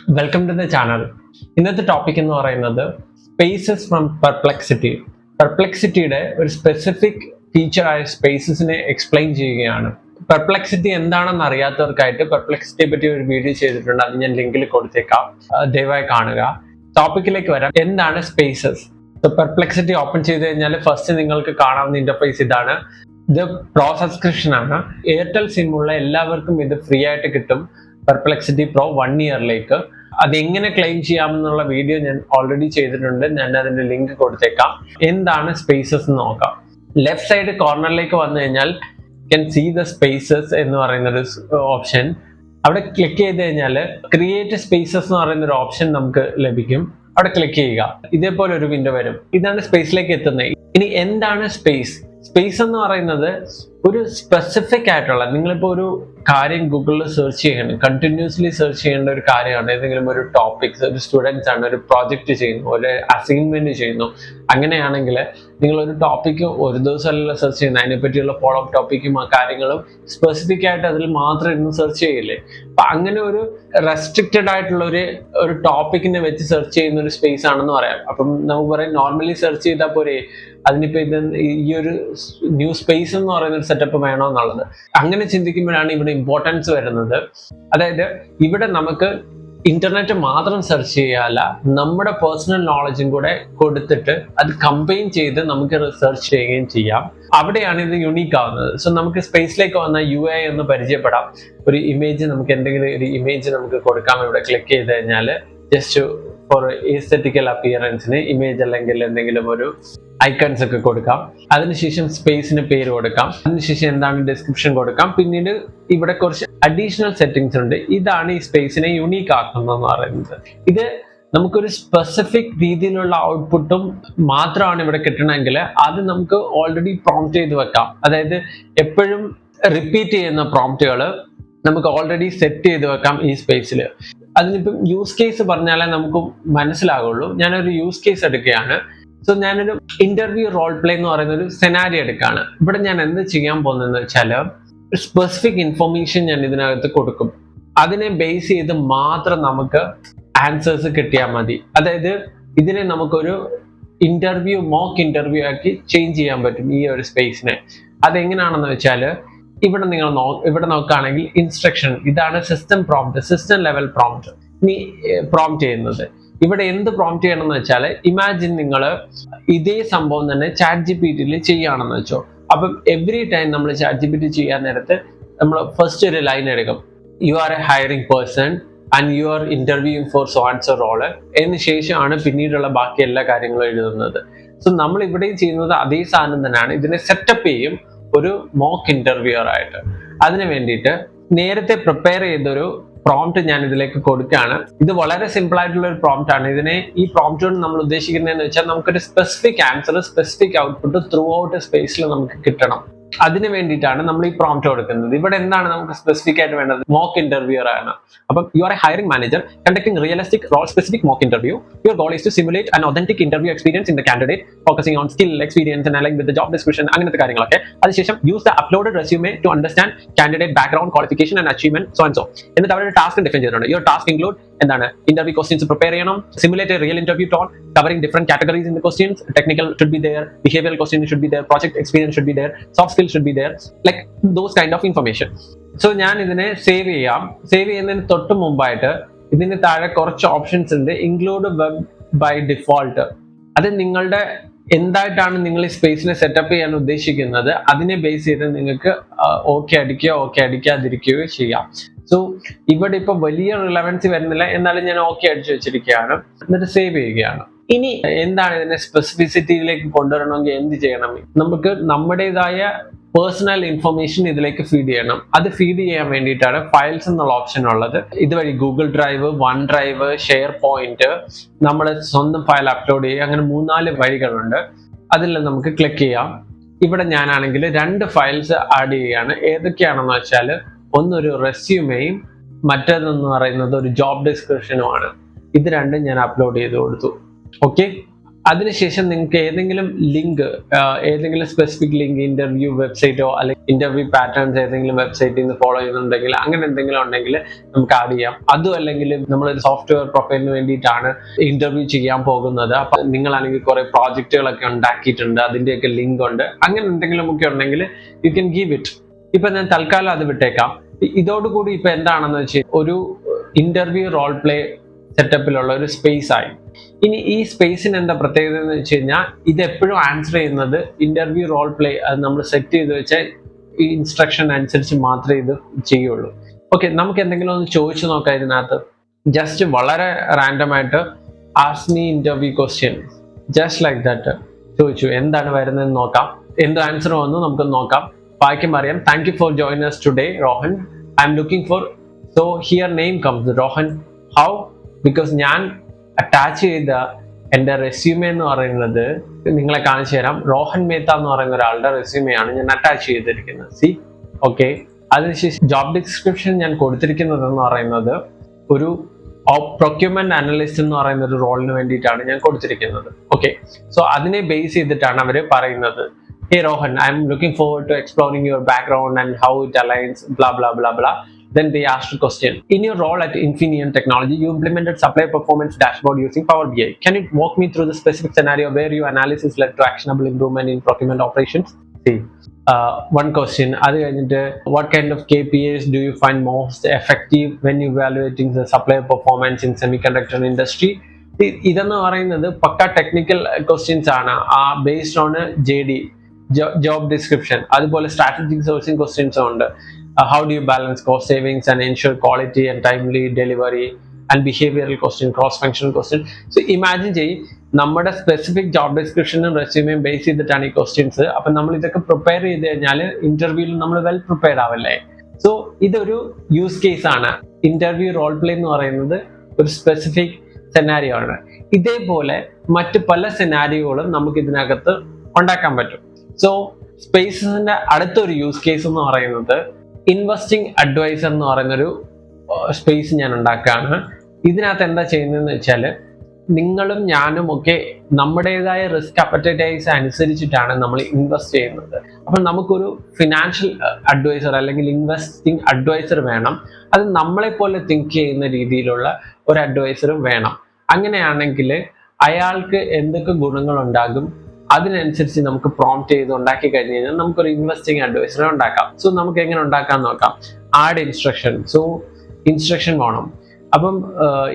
Welcome to the channel. ഇന്നത്തെ topic എന്ന് പറയുന്നത് സ്പേസസ് ഫ്രം പെർപ്ലെക്സിറ്റി. പെർപ്ലെക്സിറ്റിയുടെ ഒരു സ്പെസിഫിക് ഫീച്ചർ ആയ സ്പേസസിനെ എക്സ്പ്ലെയിൻ ചെയ്യുകയാണ്. പെർപ്ലെക്സിറ്റി എന്താണെന്ന് അറിയാത്തവർക്കായിട്ട് പെർപ്ലെക്സിറ്റിയെ പറ്റി ഒരു വീഡിയോ ചെയ്തിട്ടുണ്ട്, അത് ഞാൻ ലിങ്കിൽ കൊടുത്തേക്കാം, ദയവായി കാണുക. ടോപ്പിക്കിലേക്ക് വരാം. എന്താണ് സ്പേസസ്? പെർപ്ലെക്സിറ്റി ഓപ്പൺ ചെയ്ത് കഴിഞ്ഞാൽ ഫസ്റ്റ് നിങ്ങൾക്ക് കാണാവുന്ന ഇന്റർഫേസ് ഇതാണ്. ഇത് പ്രോ സബ്സ്ക്രിപ്ഷൻ ആണ്. എയർടെൽ സിം ഉള്ള എല്ലാവർക്കും ഇത് ഫ്രീ ആയിട്ട് കിട്ടും. Perplexity pro 1 ഇയറിലേക്ക്. അതെങ്ങനെ ക്ലെയിം ചെയ്യാമെന്നുള്ള വീഡിയോ ഞാൻ ഓൾറെഡി ചെയ്തിട്ടുണ്ട്, ഞാൻ അതിന്റെ ലിങ്ക് കൊടുത്തേക്കാം. എന്താണ് സ്പേസസ് എന്ന് നോക്കാം. ലെഫ്റ്റ് സൈഡ് കോർണറിലേക്ക് വന്നു കഴിഞ്ഞാൽ ക്യാൻ സീ ദ സ്പേസസ് എന്ന് പറയുന്ന ഒരു ഓപ്ഷൻ. അവിടെ ക്ലിക്ക് ചെയ്ത് കഴിഞ്ഞാൽ ക്രിയേറ്റ് സ്പേസസ് എന്ന് പറയുന്ന ഒരു ഓപ്ഷൻ നമുക്ക് ലഭിക്കും. അവിടെ ക്ലിക്ക് ചെയ്യുക. ഇതേപോലെ ഒരു വിൻഡോ വരും. ഇതാണ് സ്പേസിലേക്ക് എത്തുന്നത്. ഇനി എന്താണ് സ്പേസ്? സ്പേസ് എന്ന് പറയുന്നത് ഒരു സ്പെസിഫിക് ആയിട്ടുള്ള, നിങ്ങളിപ്പോൾ ഒരു കാര്യം ഗൂഗിളിൽ സെർച്ച് ചെയ്യണം, കണ്ടിന്യൂസ്ലി സെർച്ച് ചെയ്യേണ്ട ഒരു കാര്യമാണ്. ഏതെങ്കിലും ഒരു ടോപ്പിക്സ്, ഒരു സ്റ്റുഡൻസ് ആണ്, ഒരു പ്രോജക്റ്റ് ചെയ്യുന്നു, ഒരു അസൈൻമെന്റ് ചെയ്യുന്നു. അങ്ങനെയാണെങ്കിൽ നിങ്ങൾ ഒരു ടോപ്പിക്ക് ഒരു ദിവസമല്ല സെർച്ച് ചെയ്യുന്നത്, അതിനെപ്പറ്റിയുള്ള ഫോളോ അപ്പ് ടോപ്പിക്കും ആ കാര്യങ്ങളും സ്പെസിഫിക് ആയിട്ട് അതിൽ മാത്രം ഇരുന്ന് സെർച്ച് ചെയ്യില്ലേ. അപ്പൊ അങ്ങനെ ഒരു റെസ്ട്രിക്റ്റഡ് ആയിട്ടുള്ള ഒരു ടോപ്പിക്കിനെ വെച്ച് സെർച്ച് ചെയ്യുന്ന ഒരു സ്പേസ് ആണെന്ന് പറയാം. അപ്പം നമുക്ക് പറയാം നോർമലി സെർച്ച് ചെയ്താൽ പോരെ, അതിനിപ്പോ ഇത് ഈ ഒരു ന്യൂ സ്പേസ് എന്ന് പറയുന്ന ഒരു സെറ്റപ്പ് വേണോ എന്നുള്ളത്. അങ്ങനെ ചിന്തിക്കുമ്പോഴാണ് ഇവിടെ ഇമ്പോർട്ടൻസ് വരുന്നത്. അതായത് ഇവിടെ നമുക്ക് ഇന്റർനെറ്റ് മാത്രം സെർച്ച് ചെയ്യാല്ല, നമ്മുടെ പേഴ്സണൽ നോളജും കൂടെ കൊടുത്തിട്ട് അത് കമ്പൈൻ ചെയ്ത് നമുക്ക് റിസർച്ച് ചെയ്യുകയും ചെയ്യാം. അവിടെയാണ് ഇത് യുണീക്ക് ആവുന്നത്. സോ നമുക്ക് സ്പേസിലേക്ക് വന്ന UI എന്ന് പരിചയപ്പെടാം. ഒരു ഇമേജ്, നമുക്ക് എന്തെങ്കിലും ഒരു ഇമേജ് നമുക്ക് കൊടുക്കാം. ഇവിടെ ക്ലിക്ക് ചെയ്ത് കഴിഞ്ഞാൽ ജസ്റ്റ് ഫോർ എസ്തെറ്റിക്കൽ അപ്പിയറൻസിന് ഇമേജ് അല്ലെങ്കിൽ എന്തെങ്കിലും ഒരു ഐക്കൺസ് ഒക്കെ കൊടുക്കാം. അതിനുശേഷം സ്പേസിന് പേര് കൊടുക്കാം. അതിനുശേഷം എന്താണ് ഡിസ്ക്രിപ്ഷൻ കൊടുക്കാം. പിന്നീട് ഇവിടെ കുറച്ച് അഡീഷണൽ സെറ്റിംഗ്സ് ഉണ്ട്. ഇതാണ് ഈ സ്പേസിനെ യുണീക്ക് ആക്കുന്നതെന്ന് പറയുന്നത്. ഇത് നമുക്കൊരു സ്പെസിഫിക് രീതിയിലുള്ള ഔട്ട്പുട്ടും മാത്രമാണ് ഇവിടെ കിട്ടണമെങ്കിൽ അത് നമുക്ക് ഓൾറെഡി പ്രോംപ്റ്റ് ചെയ്ത് വെക്കാം. അതായത് എപ്പോഴും റിപ്പീറ്റ് ചെയ്യുന്ന പ്രോംപ്റ്റുകൾ നമുക്ക് ഓൾറെഡി സെറ്റ് ചെയ്ത് വെക്കാം ഈ സ്പേസിൽ. അതിനിപ്പം യൂസ് കേസ് പറഞ്ഞാലേ നമുക്ക് മനസ്സിലാകുള്ളൂ. ഞാനൊരു യൂസ് കേസ് എടുക്കുകയാണ്. സോ ഞാനൊരു ഇന്റർവ്യൂ റോൾ പ്ലേ എന്ന് പറയുന്ന ഒരു സെനാരിയോ എടുക്കുകയാണ്. ഇവിടെ ഞാൻ എന്ത് ചെയ്യാൻ പോകുന്നതെന്ന് വെച്ചാൽ ഒരു സ്പെസിഫിക് ഇൻഫർമേഷൻ ഞാൻ ഇതിനകത്ത് കൊടുക്കും. അതിനെ ബേസ് ചെയ്ത് മാത്രം നമുക്ക് ആൻസേഴ്സ് കിട്ടിയാൽ മതി. അതായത് ഇതിനെ നമുക്കൊരു മോക്ക് ഇന്റർവ്യൂ ആക്കി ചേഞ്ച് ചെയ്യാൻ പറ്റും ഈ ഒരു സ്പേസിനെ. അതെങ്ങനെയാണെന്ന് വെച്ചാൽ ഇവിടെ നോക്കുകയാണെങ്കിൽ ഇൻസ്ട്രക്ഷൻ, ഇതാണ് system prompt, system level prompt. ഇനി പ്രോംപ്റ്റ് ചെയ്യുന്നത് ഇവിടെ എന്ത് പ്രോംപ്റ്റ് ചെയ്യണം എന്ന് വെച്ചാൽ, ഇമാജിൻ നിങ്ങൾ ഇതേ സംഭവം തന്നെ ChatGPT ചെയ്യുകയാണെന്ന് വെച്ചോ. അപ്പം എവറി ടൈം നമ്മൾ ChatGPT ചെയ്യാൻ നേരത്ത് നമ്മൾ ഫസ്റ്റ് ഒരു ലൈൻ എടുക്കും, you are a hiring person and you are interviewing for so and so role. അതിന് ശേഷമാണ് പിന്നീടുള്ള ബാക്കി എല്ലാ കാര്യങ്ങളും എഴുതുന്നത്. സോ നമ്മൾ ഇവിടെയും ചെയ്യുന്നത് അതേ സാധനം തന്നെയാണ്. ഇതിനെ സെറ്റപ്പ് ചെയ്യും ഒരു മോക്ക് ഇന്റർവ്യൂവർ ആയിട്ട്. അതിന് വേണ്ടിയിട്ട് നേരത്തെ പ്രിപ്പയർ ചെയ്തൊരു പ്രോംപ്റ്റ് ഞാൻ ഇതിലേക്ക് കൊടുക്കുകയാണ്. ഇത് വളരെ സിമ്പിൾ ആയിട്ടുള്ള ഒരു പ്രോംപ്റ്റ് ആണ്. ഈ പ്രോംപ്റ്റ് കൊണ്ട് നമ്മൾ ഉദ്ദേശിക്കുന്നതെന്ന് വെച്ചാൽ നമുക്കൊരു specific answer, specific output through out സ്പേസിൽ നമുക്ക് കിട്ടണം. അതിന് വേണ്ടിയിട്ടാണ് നമ്മൾ ഈ പ്രോംപ്റ്റ് കൊടുക്കുന്നത്. ഇവിടെ എന്താണ് നമുക്ക് സ്പെസിഫിക് ആയിട്ട് വേണ്ടത്? മോക്ക് ഇന്റർവ്യൂവർ ആണ്. അപ്പം you are a hiring manager conducting realistic role specific mock interview. Your goal is to simulate an authentic interview experience in the candidate, focusing on skill, experience and align with the job description, അങ്ങനത്തെ കാര്യങ്ങളൊക്കെ. അതിനുശേഷം use the uploaded resume to understand candidate background, qualification and achievement, so and so. എന്നിട്ട് അവരുടെ task define ചെയ്തിട്ടുണ്ട്. Your task include എന്താണ്? Interview questions prepare ചെയ്യണം, simulate a real interview tone covering different categories in the questions. Technical should be there, behavioral questions should be there, project experience should be there, soft skills should be there, like those kind of information. So ഞാൻ ഇതിനെ save ചെയ്യാം. Save ചെയ്യുന്നതിന് തൊട്ട് മുമ്പായിട്ട് ഇതിന് താഴെ കുറച്ച് options ഉണ്ട്. Include web by default. അത് നിങ്ങളുടെ എന്തായിട്ടാണ് നിങ്ങൾ ഈ സ്പേസിനെ സെറ്റപ്പ് ചെയ്യാൻ ഉദ്ദേശിക്കുന്നത് അതിനെ ബേസ് ചെയ്ത് നിങ്ങൾക്ക് ഓക്കെ അടിക്കാതിരിക്കുകയോ ചെയ്യാം. സോ ഇവിടെ ഇപ്പൊ വലിയ റിലവൻസി വരുന്നില്ല, എന്നാലും ഞാൻ ഓക്കെ അടിച്ചു വെച്ചിരിക്കുകയാണ്. എന്നിട്ട് സേവ് ചെയ്യുകയാണ്. ഇനി എന്താണ് ഇതിനെ സ്പെസിഫിസിറ്റിയിലേക്ക് കൊണ്ടുവരണമെങ്കിൽ എന്ത് ചെയ്യണം? നമുക്ക് നമ്മുടേതായ പേഴ്സണൽ ഇൻഫർമേഷൻ ഇതിലേക്ക് ഫീഡ് ചെയ്യണം. അത് ഫീഡ് ചെയ്യാൻ വേണ്ടിയിട്ടാണ് ഫയൽസ് എന്നുള്ള ഓപ്ഷൻ ഉള്ളത്. ഇതുവഴി Google drive, one drive, share point, നമ്മൾ സ്വന്തം ഫയൽ അപ്ലോഡ് ചെയ്യുക, അങ്ങനെ 3-4 വഴികളുണ്ട്. അതിൽ നമുക്ക് ക്ലിക്ക് ചെയ്യാം. ഇവിടെ ഞാനാണെങ്കിൽ 2 ഫയൽസ് ആഡ് ചെയ്യുകയാണ്. ഏതൊക്കെയാണെന്ന് വെച്ചാൽ ഒന്നൊരു റെസ്യൂമെയും മറ്റേതെന്ന് പറയുന്നത് ഒരു ജോബ് ഡിസ്ക്രിപ്ഷനുമാണ്. ഇത് രണ്ടും ഞാൻ അപ്ലോഡ് ചെയ്ത് കൊടുത്തു. ഓക്കെ, അതിനുശേഷം നിങ്ങൾക്ക് ഏതെങ്കിലും ലിങ്ക്, ഏതെങ്കിലും സ്പെസിഫിക് ലിങ്ക്, ഇന്റർവ്യൂ വെബ്സൈറ്റോ അല്ലെങ്കിൽ ഇന്റർവ്യൂ പാറ്റേൺസ് ഏതെങ്കിലും വെബ്സൈറ്റിൽ നിന്ന് ഫോളോ ചെയ്യുന്നുണ്ടെങ്കിൽ അങ്ങനെ എന്തെങ്കിലും ഉണ്ടെങ്കിൽ നമുക്ക് ആഡ് ചെയ്യാം. അതും അല്ലെങ്കിൽ നമ്മളൊരു സോഫ്റ്റ്വെയർ പ്രൊഫൈലിന് വേണ്ടിയിട്ടാണ് ഇന്റർവ്യൂ ചെയ്യാൻ പോകുന്നത്, അപ്പൊ നിങ്ങളാണെങ്കിൽ കുറെ പ്രോജക്റ്റുകളൊക്കെ ഉണ്ടാക്കിയിട്ടുണ്ട്, അതിന്റെയൊക്കെ ലിങ്ക് ഉണ്ട്, അങ്ങനെ എന്തെങ്കിലും ഒക്കെ ഉണ്ടെങ്കിൽ യു ക്യാൻ ഗീവ് ഇറ്റ്. ഇപ്പൊ ഞാൻ തൽക്കാലം അത് വിട്ടേക്കാം. ഇതോടുകൂടി ഇപ്പൊ എന്താണെന്ന് വെച്ചാൽ ഒരു ഇന്റർവ്യൂ റോൾ പ്ലേ സെറ്റപ്പിലുള്ള ഒരു സ്പേസ് ആയി. ഇനി ഈ സ്പേസിന് എന്താ പ്രത്യേകത എന്ന് വെച്ച് കഴിഞ്ഞാൽ ഇത് എപ്പോഴും ആൻസർ ചെയ്യുന്നത് ഇന്റർവ്യൂ റോൾ പ്ലേ, അത് നമ്മൾ സെറ്റ് ചെയ്ത് വെച്ച ഈ ഇൻസ്ട്രക്ഷൻ അനുസരിച്ച് മാത്രമേ ഇത് ചെയ്യുള്ളൂ. ഓക്കെ, നമുക്ക് എന്തെങ്കിലും ഒന്ന് ചോദിച്ചു നോക്കാം. ഇതിനകത്ത് ജസ്റ്റ് വളരെ റാൻഡം ആയിട്ട് ask me interview question, just like that ചോദിച്ചു. എന്താണ് വരുന്നതെന്ന് നോക്കാം, എന്ത് ആൻസർ വന്നു നമുക്ക് നോക്കാം. വായിക്കുമ്പോൾ അറിയാം. Thank you for join us today Rohan, I am looking for, so here name comes Rohan. How? Because ഞാൻ അറ്റാച്ച് ചെയ്ത എൻ്റെ റെസ്യൂമെ എന്ന് പറയുന്നത് നിങ്ങളെ കാണിച്ചു തരാം. റോഹൻ മേത്ത എന്ന് പറയുന്ന ഒരാളുടെ റെസ്യൂമെയാണ് ഞാൻ അറ്റാച്ച് ചെയ്തിരിക്കുന്നത്. C, okay. അതിനുശേഷം ജോബ് ഡിസ്ക്രിപ്ഷൻ ഞാൻ കൊടുത്തിരിക്കുന്നത് എന്ന് പറയുന്നത് ഒരു പ്രൊക്യൂർമെന്റ് അനലിസ്റ്റ് എന്ന് പറയുന്ന ഒരു റോളിന് വേണ്ടിയിട്ടാണ് ഞാൻ കൊടുത്തിരിക്കുന്നത്. ഓക്കെ, സോ അതിനെ ബേസ് ചെയ്തിട്ടാണ് അവർ പറയുന്നത്, hey Rohan, I'm looking forward to exploring your background and how it aligns, blah blah blah blah. Then they asked a question. In your role at Infineon Technology, you implemented supply performance dashboard using Power BI. Can you walk me through the specific scenario where your analysis led to actionable improvement in procurement operations? See, one question. What kind of KPIs do you find most effective when evaluating the supply performance in semiconductor industry? ഇതെന്ന് പറയുന്നത് പക്ക technical questions ആണ്, based on JD, job description. അതുപോലെ strategic sourcing questions ഉണ്ട്. How do you balance cost savings and ensure quality and timely delivery and behavioural question, cross functional question. So imagine ചെയ്യും, നമ്മുടെ specific job ഡിസ്ക്രിപ്ഷനും റെസ്യൂമെയും base ചെയ്തിട്ടാണ് ഈ questions. അപ്പൊ നമ്മൾ ഇതൊക്കെ prepare ചെയ്ത് കഴിഞ്ഞാൽ ഇന്റർവ്യൂവിൽ നമ്മൾ വെൽ പ്രിപ്പയർഡ് ആവല്ലേ. സോ ഇതൊരു യൂസ് കേസ് ആണ്. ഇന്റർവ്യൂ റോൾ പ്ലേ എന്ന് പറയുന്നത് ഒരു സ്പെസിഫിക് സെനാരിയോ ആണ്. ഇതേപോലെ മറ്റ് പല സെനാരിയോകളും നമുക്ക് ഇതിനകത്ത് ഉണ്ടാക്കാൻ പറ്റും. സോ സ്പേസസിന്റെ അടുത്തൊരു യൂസ് കേസ് എന്ന് പറയുന്നത് ഇൻവെസ്റ്റിംഗ് അഡ്വൈസർ എന്ന് പറയുന്നൊരു സ്പേസ് ഞാൻ ഉണ്ടാക്കുകയാണ്. ഇതിനകത്ത് എന്താ ചെയ്യുന്നതെന്ന് വെച്ചാൽ, നിങ്ങളും ഞാനും ഒക്കെ നമ്മുടേതായ റിസ്ക് അപ്പറ്റൈസ് അനുസരിച്ചിട്ടാണ് നമ്മൾ ഇൻവെസ്റ്റ് ചെയ്യുന്നത്. അപ്പം നമുക്കൊരു ഫിനാൻഷ്യൽ അഡ്വൈസർ അല്ലെങ്കിൽ ഇൻവെസ്റ്റിംഗ് അഡ്വൈസർ വേണം. അത് നമ്മളെ പോലെ തിങ്ക് ചെയ്യുന്ന രീതിയിലുള്ള ഒരു അഡ്വൈസറും വേണം. അങ്ങനെയാണെങ്കിൽ അയാൾക്ക് എന്തൊക്കെ ഗുണങ്ങളുണ്ടാകും അതിനനുസരിച്ച് നമുക്ക് പ്രോംപ്റ്റ് ചെയ്ത് ഉണ്ടാക്കി കഴിഞ്ഞ് കഴിഞ്ഞാൽ നമുക്കൊരു ഇൻവെസ്റ്റിംഗ് അഡ്വൈസറെ ഉണ്ടാക്കാം. സോ നമുക്ക് എങ്ങനെ ഉണ്ടാക്കാൻ നോക്കാം. Add instruction. സോ ഇൻസ്ട്രക്ഷൻ വേണം. അപ്പം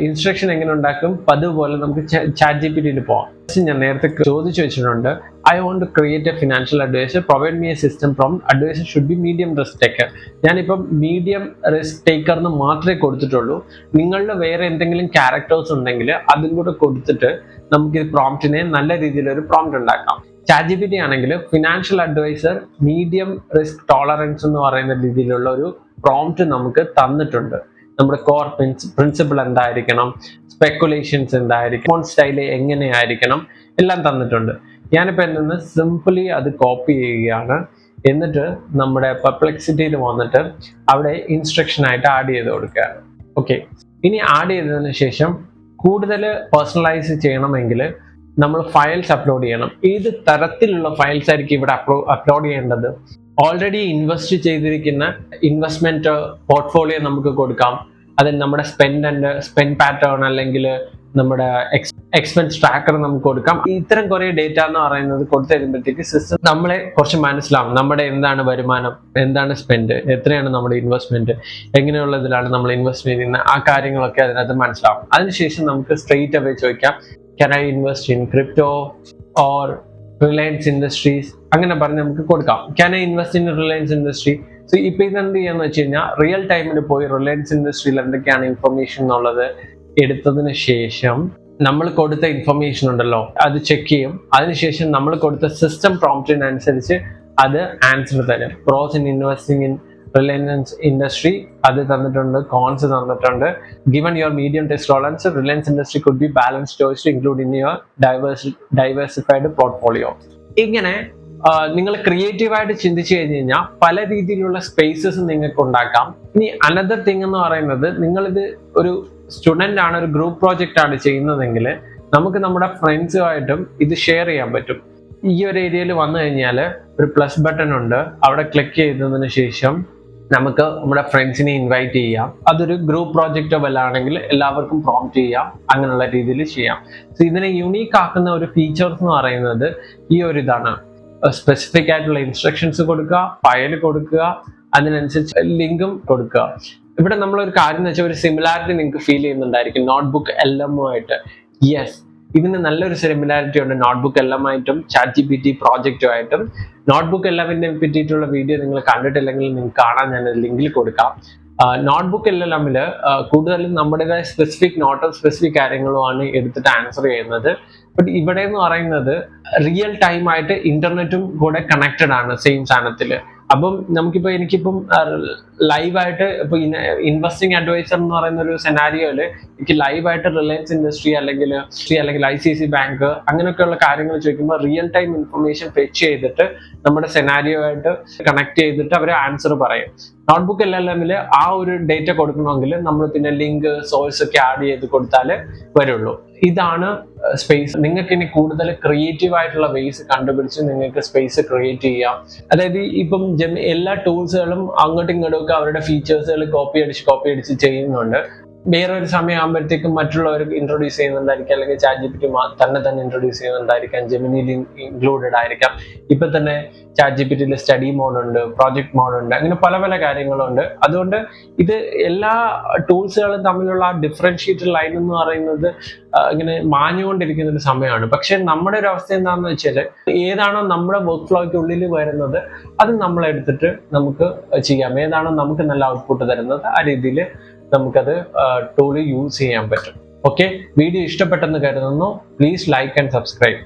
ഇൻസ്ട്രക്ഷൻ എങ്ങനെ ഉണ്ടാക്കും? അതുപോലെ നമുക്ക് ChatGPT പോവാം. ഞാൻ നേരത്തെ ചോദിച്ചു വെച്ചിട്ടുണ്ട്, I want to create a financial advisor, provide me a system prompt, advisor should be medium risk taker. ഞാനിപ്പം മീഡിയം റിസ്ക് ടേക്കർ എന്ന് മാത്രമേ കൊടുത്തിട്ടുള്ളൂ. നിങ്ങളുടെ വേറെ എന്തെങ്കിലും ക്യാരക്ടേഴ്സ് ഉണ്ടെങ്കിൽ അതും കൂടെ കൊടുത്തിട്ട് നമുക്ക് ഈ പ്രോംപ്റ്റിനെ നല്ല രീതിയിലൊരു പ്രോംപ്റ്റ് ഉണ്ടാക്കാം. ChatGPT ആണെങ്കിൽ financial advisor medium risk tolerance എന്ന് പറയുന്ന രീതിയിലുള്ള ഒരു പ്രോംപ്റ്റ് നമുക്ക് തന്നിട്ടുണ്ട്. നമ്മുടെ കോർ പ്രിൻസിപ്പിൾ എന്തായിരിക്കണം, സ്പെക്കുലേഷൻസ് എന്തായിരിക്കും, സ്റ്റൈല് എങ്ങനെയായിരിക്കണം, എല്ലാം തന്നിട്ടുണ്ട്. ഞാനിപ്പോൾ എന്തെന്ന് സിംപിളി അത് കോപ്പി ചെയ്യുകയാണ്. എന്നിട്ട് നമ്മുടെ പെർപ്ലെക്സിറ്റിയിൽ വന്നിട്ട് അവിടെ ഇൻസ്ട്രക്ഷൻ ആയിട്ട് ആഡ് ചെയ്ത് കൊടുക്കുകയാണ്. ഓക്കെ, ഇനി ആഡ് ചെയ്തതിന് ശേഷം കൂടുതൽ പേഴ്സണലൈസ് ചെയ്യണമെങ്കിൽ നമ്മൾ ഫയൽസ് അപ്ലോഡ് ചെയ്യണം. ഏത് തരത്തിലുള്ള ഫയൽസ് ആയിരിക്കും ഇവിടെ അപ്ലോഡ് ചെയ്യേണ്ടത്? ഓൾറെഡി ഇൻവെസ്റ്റ് ചെയ്തിരിക്കുന്ന ഇൻവെസ്റ്റ്മെന്റ് പോർട്ട്ഫോളിയോ നമുക്ക് കൊടുക്കാം. അതിൽ നമ്മുടെ സ്പെൻഡ് പാറ്റേൺ അല്ലെങ്കിൽ നമ്മുടെ എക്സ്പെൻസ് ട്രാക്കർ നമുക്ക് കൊടുക്കാം. ഇത്തരം കുറെ ഡേറ്റ എന്ന് പറയുന്നത് കൊടുത്തു കഴിയുമ്പോഴത്തേക്ക് സിസ്റ്റം നമ്മളെ കുറച്ച് മനസ്സിലാവും. നമ്മുടെ എന്താണ് വരുമാനം, എന്താണ് സ്പെൻഡ്, എത്രയാണ് നമ്മുടെ ഇൻവെസ്റ്റ്മെന്റ്, എങ്ങനെയുള്ളതിലാണ് നമ്മൾ ഇൻവെസ്റ്റ് ചെയ്യുന്നത്, ആ കാര്യങ്ങളൊക്കെ അതിനകത്ത് മനസ്സിലാവും. അതിനുശേഷം നമുക്ക് സ്ട്രെയിറ്റ് അവേ ചോദിക്കാം, can I invest in crypto or Reliance Industries? അങ്ങനെ പറഞ്ഞ് നമുക്ക് കൊടുക്കാം. Can I invest in Reliance Industry? So ഇപ്പൊ ഇതെന്ത് ചെയ്യാന്ന് വെച്ച് കഴിഞ്ഞാൽ റിയൽ ടൈമിൽ പോയി റിലയൻസ് ഇൻഡസ്ട്രിയിൽ എന്തൊക്കെയാണ് ഇൻഫർമേഷൻ എന്നുള്ളത് എടുത്തതിന് ശേഷം നമ്മൾ കൊടുത്ത ഇൻഫർമേഷൻ ഉണ്ടല്ലോ അത് ചെക്ക് ചെയ്യും. അതിനുശേഷം നമ്മൾ കൊടുത്ത സിസ്റ്റം പ്രോംപ്റ്റിനനുസരിച്ച് അത് ആൻസർ തരും. Pros in investing in Reliance industry അത് തന്നിട്ടുണ്ട്, കോൺസ് തന്നിട്ടുണ്ട്. Given your medium test tolerance, Reliance industry could be balance choice to include in your diversified portfolio. ഇങ്ങനെ നിങ്ങൾ ക്രിയേറ്റീവായിട്ട് ചിന്തിച്ചു കഴിഞ്ഞ് കഴിഞ്ഞാൽ പല രീതിയിലുള്ള സ്പേസസ് നിങ്ങൾക്ക് ഉണ്ടാക്കാം. ഇനി അനദർ തിങ് എന്ന് പറയുന്നത്, നിങ്ങളിത് ഒരു സ്റ്റുഡൻ്റ് ആണ്, ഒരു ഗ്രൂപ്പ് പ്രോജക്റ്റ് ആണ് ചെയ്യുന്നതെങ്കിൽ നമുക്ക് നമ്മുടെ ഫ്രണ്ട്സുമായിട്ടും ഇത് ഷെയർ ചെയ്യാൻ പറ്റും. ഈ ഒരു ഏരിയയിൽ വന്നു കഴിഞ്ഞാൽ ഒരു പ്ലസ് ബട്ടൺ ഉണ്ട്, അവിടെ ക്ലിക്ക് ചെയ്തതിന് ശേഷം നമുക്ക് നമ്മുടെ ഫ്രണ്ട്സിനെ ഇൻവൈറ്റ് ചെയ്യാം. അതൊരു ഗ്രൂപ്പ് പ്രോജക്റ്റോ വല്ലാണെങ്കിൽ എല്ലാവർക്കും പ്രോംപ്റ്റ് ചെയ്യാം, അങ്ങനെയുള്ള രീതിയിൽ ചെയ്യാം. സോ ഇതിനെ യുണീക്ക് ആക്കുന്ന ഒരു ഫീച്ചേഴ്സ് എന്ന് പറയുന്നത് ഈ ഒരു ഇതാണ്. സ്പെസിഫിക് ആയിട്ടുള്ള ഇൻസ്ട്രക്ഷൻസ് കൊടുക്കുക, ഫയൽ കൊടുക്കുക, അതിനനുസരിച്ച് ലിങ്കും കൊടുക്കുക. ഇവിടെ നമ്മളൊരു കാര്യം എന്ന് വെച്ചാൽ ഒരു സിമിലാരിറ്റി നിങ്ങൾക്ക് ഫീൽ ചെയ്യുന്നുണ്ടായിരിക്കും നോട്ട്ബുക്ക് LM ആയിട്ട്. യെസ്, ഇതിന് നല്ലൊരു സിമിലാരിറ്റി ഉണ്ട് നോട്ട്ബുക്ക് LM ആയിട്ടും ChatGPT പ്രോജക്റ്റുമായിട്ടും. നോട്ട്ബുക്ക് LMനെ പറ്റിയിട്ടുള്ള വീഡിയോ നിങ്ങൾ കണ്ടിട്ടില്ലെങ്കിൽ നിങ്ങൾക്ക് കാണാൻ ഞാൻ ലിങ്കിൽ കൊടുക്കാം. നോട്ട്ബുക്ക് LMൽ കൂടുതലും നമ്മുടേതായ സ്പെസിഫിക് നോട്ടും സ്പെസിഫിക് കാര്യങ്ങളുമാണ് എടുത്തിട്ട് ആൻസർ ചെയ്യുന്നത്. ബട്ട് ഇവിടെ എന്ന് പറയുന്നത് റിയൽ ടൈം ആയിട്ട് ഇന്റർനെറ്റും കൂടെ കണക്റ്റഡ് ആണ് സെയിം സാധനത്തിൽ. അപ്പം എനിക്കിപ്പം ലൈവായിട്ട് ഇപ്പൊ ഇൻവെസ്റ്റിംഗ് അഡ്വൈസർ എന്ന് പറയുന്ന ഒരു സെനാരിയോയില് എനിക്ക് ലൈവായിട്ട് റിലയൻസ് ഇൻഡസ്ട്രി അല്ലെങ്കിൽ ICICI ബാങ്ക് അങ്ങനെയൊക്കെയുള്ള കാര്യങ്ങൾ ചോദിക്കുമ്പോൾ റിയൽ ടൈം ഇൻഫർമേഷൻ ഫെച്ച് ചെയ്തിട്ട് നമ്മുടെ സെനാരിയോ ആയിട്ട് കണക്ട് ചെയ്തിട്ട് അവർ ആൻസർ പറയും. നോട്ട്ബുക്ക് LMൽ ആ ഒരു ഡേറ്റ കൊടുക്കണമെങ്കിൽ നമ്മൾ പിന്നെ ലിങ്ക് സോഴ്സ് ഒക്കെ ആഡ് ചെയ്ത് കൊടുത്താലേ വരുള്ളൂ. ഇതാണ് സ്പേസ്. നിങ്ങൾക്ക് ഇനി കൂടുതൽ ക്രിയേറ്റീവ് ആയിട്ടുള്ള വേസ് കണ്ടുപിടിച്ച് നിങ്ങൾക്ക് സ്പേസ് ക്രിയേറ്റ് ചെയ്യാം. അതായത് ഇപ്പം എല്ലാ ടൂൾസുകളും അങ്ങോട്ടും ഇങ്ങോട്ടും ഒക്കെ അവരുടെ ഫീച്ചേഴ്സുകൾ കോപ്പി അടിച്ച് ചെയ്യുന്നുണ്ട്. വേറൊരു സമയമാകുമ്പോഴത്തേക്കും മറ്റുള്ളവർക്ക് ഇൻട്രൊഡ്യൂസ് ചെയ്യുന്നുണ്ടായിരിക്കാം, അല്ലെങ്കിൽ ChatGPT തന്നെ ഇൻട്രൊഡ്യൂസ് ചെയ്യുന്നുണ്ടായിരിക്കാം, ജെമിനി ഇൻക്ലൂഡഡ് ആയിരിക്കാം. ഇപ്പൊ തന്നെ ChatGPTയിൽ സ്റ്റഡി മോഡുണ്ട്, പ്രോജക്ട് മോഡുണ്ട്, അങ്ങനെ പല പല കാര്യങ്ങളുണ്ട്. അതുകൊണ്ട് ഇത് എല്ലാ ടൂൾസുകളും തമ്മിലുള്ള ഡിഫറൻഷിയേറ്റഡ് ലൈൻ എന്ന് പറയുന്നത് ഇങ്ങനെ മാഞ്ഞുകൊണ്ടിരിക്കുന്ന ഒരു സമയമാണ്. പക്ഷെ നമ്മുടെ ഒരു അവസ്ഥ എന്താണെന്ന് വെച്ചാൽ ഏതാണോ നമ്മുടെ വർക്ക് ഫ്ലോയ്ക്ക് ഉള്ളിൽ വരുന്നത് അത് നമ്മൾ എടുത്തിട്ട് നമുക്ക് ചെയ്യാം. ഏതാണോ നമുക്ക് നല്ല ഔട്ട്പുട്ട് തരുന്നത് ആ രീതിയിൽ നമുക്കത് ടൂള് യൂസ് ചെയ്യാൻ പറ്റും. ഓക്കെ, വീഡിയോ ഇഷ്ടപ്പെട്ടെന്ന് കരുതുന്നു. Please like and subscribe.